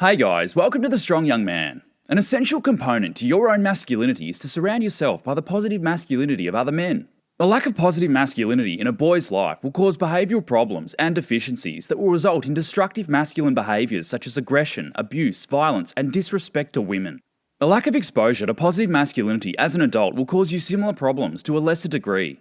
Hey guys, welcome to The Strong Young Man. An essential component to your own masculinity is to surround yourself by the positive masculinity of other men. A lack of positive masculinity in a boy's life will cause behavioural problems and deficiencies that will result in destructive masculine behaviours such as aggression, abuse, violence, and disrespect to women. A lack of exposure to positive masculinity as an adult will cause you similar problems to a lesser degree.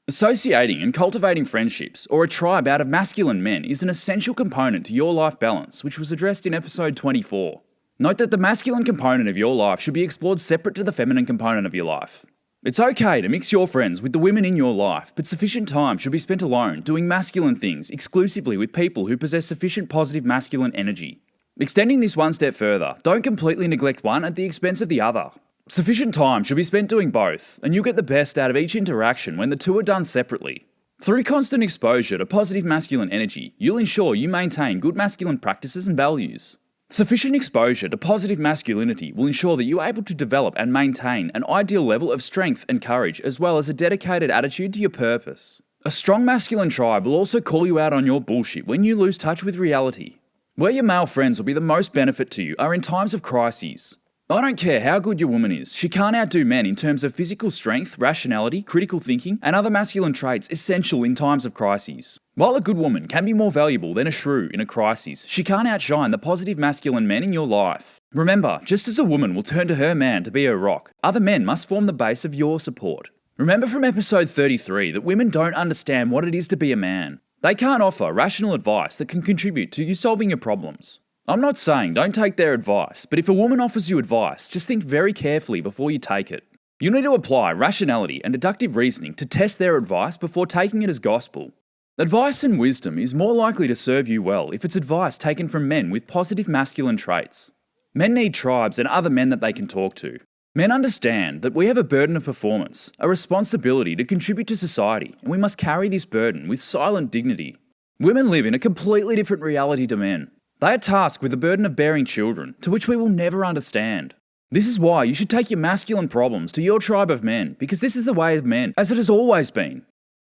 Associating and cultivating friendships or a tribe out of masculine men is an essential component to your life balance, which was addressed in episode 24. Note that the masculine component of your life should be explored separate to the feminine component of your life. It's okay to mix your friends with the women in your life, but sufficient time should be spent alone doing masculine things exclusively with people who possess sufficient positive masculine energy. Extending this one step further, don't completely neglect one at the expense of the other. Sufficient time should be spent doing both, and you'll get the best out of each interaction when the two are done separately. Through constant exposure to positive masculine energy, you'll ensure you maintain good masculine practices and values. Sufficient exposure to positive masculinity will ensure that you are able to develop and maintain an ideal level of strength and courage, as well as a dedicated attitude to your purpose. A strong masculine tribe will also call you out on your bullshit when you lose touch with reality. Where your male friends will be the most benefit to you are in times of crises. I don't care how good your woman is, she can't outdo men in terms of physical strength, rationality, critical thinking, and other masculine traits essential in times of crises. While a good woman can be more valuable than a shrew in a crisis, she can't outshine the positive masculine men in your life. Remember, just as a woman will turn to her man to be her rock, other men must form the base of your support. Remember from episode 33 that women don't understand what it is to be a man. They can't offer rational advice that can contribute to you solving your problems. I'm not saying don't take their advice, but if a woman offers you advice, just think very carefully before you take it. You need to apply rationality and deductive reasoning to test their advice before taking it as gospel. Advice and wisdom is more likely to serve you well if it's advice taken from men with positive masculine traits. Men need tribes and other men that they can talk to. Men understand that we have a burden of performance, a responsibility to contribute to society, and we must carry this burden with silent dignity. Women live in a completely different reality to men. They are tasked with the burden of bearing children, to which we will never understand. This is why you should take your masculine problems to your tribe of men, because this is the way of men, as it has always been.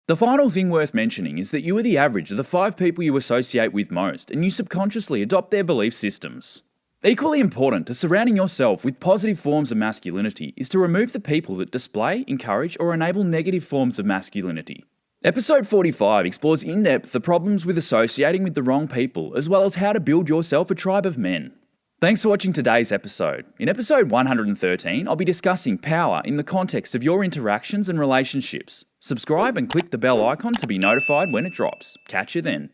The final thing worth mentioning is that you are the average of the 5 people you associate with most, and you subconsciously adopt their belief systems. Equally important to surrounding yourself with positive forms of masculinity is to remove the people that display, encourage, or enable negative forms of masculinity. Episode 45 explores in depth the problems with associating with the wrong people, as well as how to build yourself a tribe of men. Thanks for watching today's episode. In episode 113, I'll be discussing power in the context of your interactions and relationships. Subscribe and click the bell icon to be notified when it drops. Catch you then.